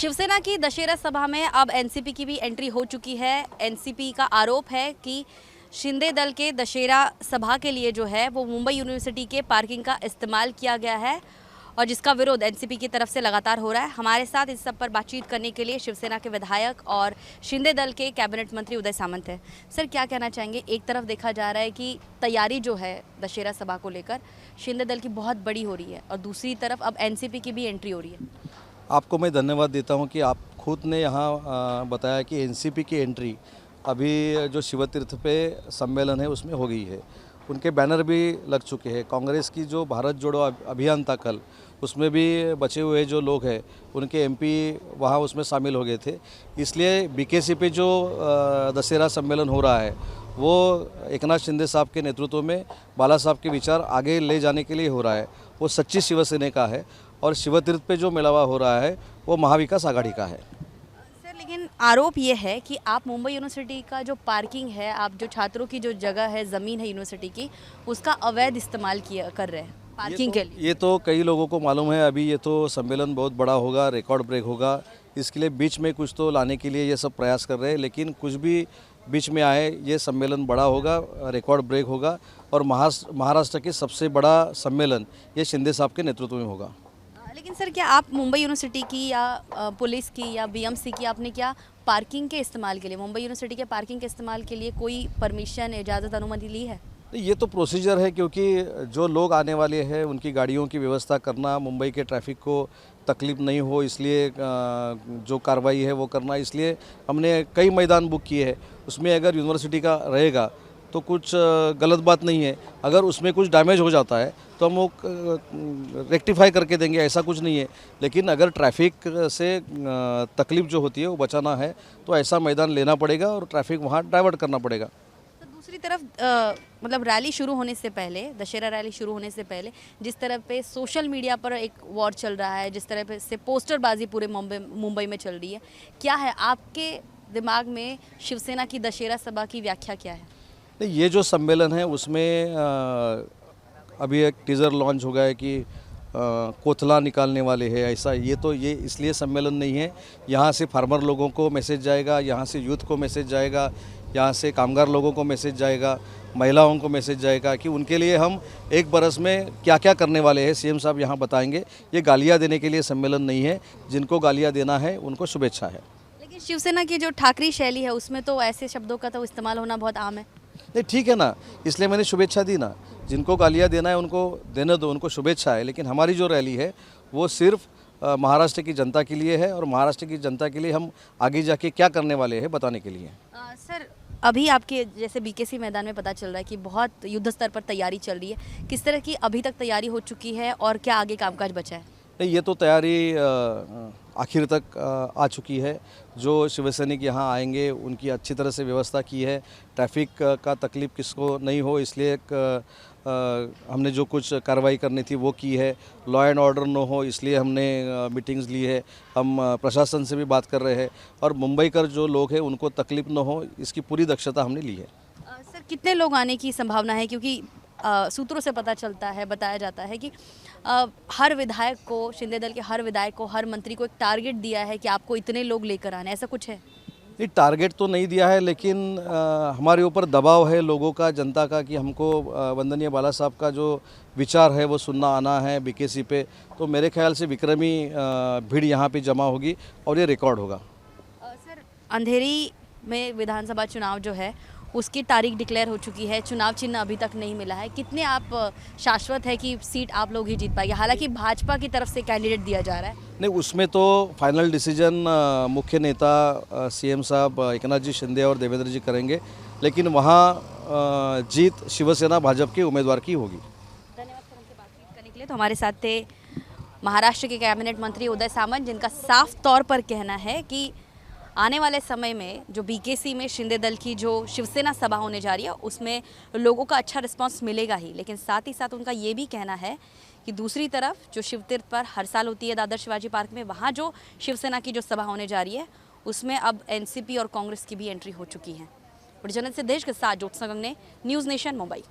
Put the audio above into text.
शिवसेना की दशहरा सभा में अब एनसीपी की भी एंट्री हो चुकी है। एनसीपी का आरोप है कि शिंदे दल के दशहरा सभा के लिए जो है वो मुंबई यूनिवर्सिटी के पार्किंग का इस्तेमाल किया गया है और जिसका विरोध एनसीपी की तरफ से लगातार हो रहा है। हमारे साथ इस सब पर बातचीत करने के लिए शिवसेना के विधायक और शिंदे दल के कैबिनेट मंत्री उदय सामंत हैं। सर, क्या कहना चाहेंगे? एक तरफ देखा जा रहा है कि तैयारी जो है दशहरा सभा को लेकर शिंदे दल की बहुत बड़ी हो रही है और दूसरी तरफ अब एनसीपी की भी एंट्री हो रही है। आपको मैं धन्यवाद देता हूं कि आप खुद ने यहाँ बताया कि एनसीपी की एंट्री अभी जो शिवतीर्थ पे सम्मेलन है उसमें हो गई है। उनके बैनर भी लग चुके हैं। कांग्रेस की जो भारत जोड़ो अभियान था कल, उसमें भी बचे हुए जो लोग हैं उनके एमपी वहाँ उसमें शामिल हो गए थे। इसलिए बीकेसी पे जो दशहरा सम्मेलन हो रहा है वो एकनाथ शिंदे साहब के नेतृत्व में बाला साहब के विचार आगे ले जाने के लिए हो रहा है। वो सच्ची शिवसेना का है और शिवतीर्थ पे जो मेलावा हो रहा है वो महाविकास आघाड़ी का है। सर, लेकिन आरोप ये है कि आप मुंबई यूनिवर्सिटी का जो पार्किंग है, आप जो छात्रों की जो जगह है, ज़मीन है यूनिवर्सिटी की, उसका अवैध इस्तेमाल कर रहे हैं पार्किंग के लिए। ये तो कई लोगों को मालूम है। अभी ये तो सम्मेलन बहुत बड़ा होगा, रिकॉर्ड ब्रेक होगा। इसके लिए बीच में कुछ तो लाने के लिए ये सब प्रयास कर रहे हैं, लेकिन कुछ भी बीच में आए ये सम्मेलन बड़ा होगा, रिकॉर्ड ब्रेक होगा और महाराष्ट्र के सबसे बड़ा सम्मेलन ये शिंदे साहब के नेतृत्व में होगा। लेकिन सर, क्या आप मुंबई यूनिवर्सिटी की या पुलिस की या बीएमसी की आपने क्या पार्किंग के इस्तेमाल के लिए, मुंबई यूनिवर्सिटी के पार्किंग के इस्तेमाल के लिए कोई परमिशन, इजाज़त, अनुमति ली है? ये तो प्रोसीजर है, क्योंकि जो लोग आने वाले हैं उनकी गाड़ियों की व्यवस्था करना, मुंबई के ट्रैफिक को तकलीफ नहीं हो इसलिए जो कार्रवाई है वो करना। इसलिए हमने कई मैदान बुक किए हैं। उसमें अगर यूनिवर्सिटी का रहेगा तो कुछ गलत बात नहीं है। अगर उसमें कुछ डैमेज हो जाता है तो हम वो रेक्टिफाई करके देंगे, ऐसा कुछ नहीं है। लेकिन अगर ट्रैफिक से तकलीफ जो होती है वो बचाना है तो ऐसा मैदान लेना पड़ेगा और ट्रैफिक वहाँ डाइवर्ट करना पड़ेगा। तो दूसरी तरफ मतलब रैली शुरू होने से पहले, दशहरा रैली शुरू होने से पहले जिस तरह पे सोशल मीडिया पर एक वॉर चल रहा है, जिस तरह से पोस्टरबाजी पूरे मुंबई में चल रही है, क्या है आपके दिमाग में शिवसेना की दशहरा सभा की व्याख्या क्या है? ये जो सम्मेलन है उसमें अभी एक टीज़र लॉन्च हो गया है कि कोथला निकालने वाले हैं, ऐसा। ये इसलिए सम्मेलन नहीं है। यहाँ से फार्मर लोगों को मैसेज जाएगा, यहाँ से यूथ को मैसेज जाएगा, यहाँ से कामगार लोगों को मैसेज जाएगा, महिलाओं को मैसेज जाएगा कि उनके लिए हम एक बरस में क्या क्या करने वाले हैं, सीएम साहब यहाँ बताएंगे। ये गालियाँ देने के लिए सम्मेलन नहीं है। जिनको गालियाँ देना है उनको शुभेच्छा है। लेकिन शिवसेना की जो ठाकरे शैली है उसमें तो ऐसे शब्दों का तो इस्तेमाल होना बहुत आम है। नहीं, ठीक है ना, इसलिए मैंने शुभेच्छा दी ना। जिनको गालियाँ देना है उनको देने दो, उनको शुभेच्छा है। लेकिन हमारी जो रैली है वो सिर्फ महाराष्ट्र की जनता के लिए है और महाराष्ट्र की जनता के लिए हम आगे जाके क्या करने वाले हैं बताने के लिए। सर, अभी आपके जैसे बीकेसी मैदान में पता चल रहा है कि बहुत युद्ध स्तर पर तैयारी चल रही है। किस तरह की अभी तक तैयारी हो चुकी है और क्या आगे कामकाज बचा है? नहीं, ये तो तैयारी आखिर तक आ चुकी है। जो शिवसैनिक यहाँ आएंगे उनकी अच्छी तरह से व्यवस्था की है। ट्रैफिक का तकलीफ किसको नहीं हो इसलिए हमने जो कुछ कार्रवाई करनी थी वो की है। लॉ एंड ऑर्डर न हो इसलिए हमने मीटिंग्स ली है। हम प्रशासन से भी बात कर रहे हैं और मुंबई कर जो लोग हैं उनको तकलीफ न हो इसकी पूरी दक्षता हमने ली है। सर, कितने लोग आने की संभावना है? क्योंकि सूत्रों से पता चलता है, बताया जाता है कि हर विधायक को, शिंदे दल के हर विधायक को, हर मंत्री को एक टारगेट दिया है कि आपको इतने लोग लेकर आने, ऐसा कुछ है? ये टारगेट तो नहीं दिया है, लेकिन हमारे ऊपर दबाव है लोगों का, जनता का, कि हमको वंदनीय बाला साहब का जो विचार है वो सुनना आना है बीकेसी पे। तो मेरे ख्याल से विक्रमी भीड़ यहाँ पे जमा होगी और ये रिकॉर्ड होगा। सर, अंधेरी में विधानसभा चुनाव जो है उसकी तारीख डिक्लेयर हो चुकी है, चुनाव चिन्ह अभी तक नहीं मिला है। कितने आप शाश्वत है कि सीट आप लोग ही जीत पाएंगे? हालांकि भाजपा की तरफ से कैंडिडेट दिया जा रहा है। नहीं, उसमें तो फाइनल डिसीजन मुख्य नेता सीएम साहब एकनाथ जी शिंदे और देवेंद्र जी करेंगे, लेकिन वहाँ जीत शिवसेना भाजपा के उम्मीदवार की होगी। धन्यवाद सर हमसे बातचीत करने के लिए। तो हमारे साथ थे महाराष्ट्र के कैबिनेट मंत्री उदय सामंत, जिनका साफ तौर पर कहना है कि आने वाले समय में जो बीकेसी में शिंदे दल की जो शिवसेना सभा होने जा रही है उसमें लोगों का अच्छा रिस्पांस मिलेगा ही, लेकिन साथ ही साथ उनका ये भी कहना है कि दूसरी तरफ जो शिवतीर्थ पर हर साल होती है दादर शिवाजी पार्क में, वहाँ जो शिवसेना की जो सभा होने जा रही है उसमें अब एनसीपी और कांग्रेस की भी एंट्री हो चुकी है। और जनरल सिद्धेश के साथ ज्योत्सना गंगने, न्यूज़ नेशन, मुंबई।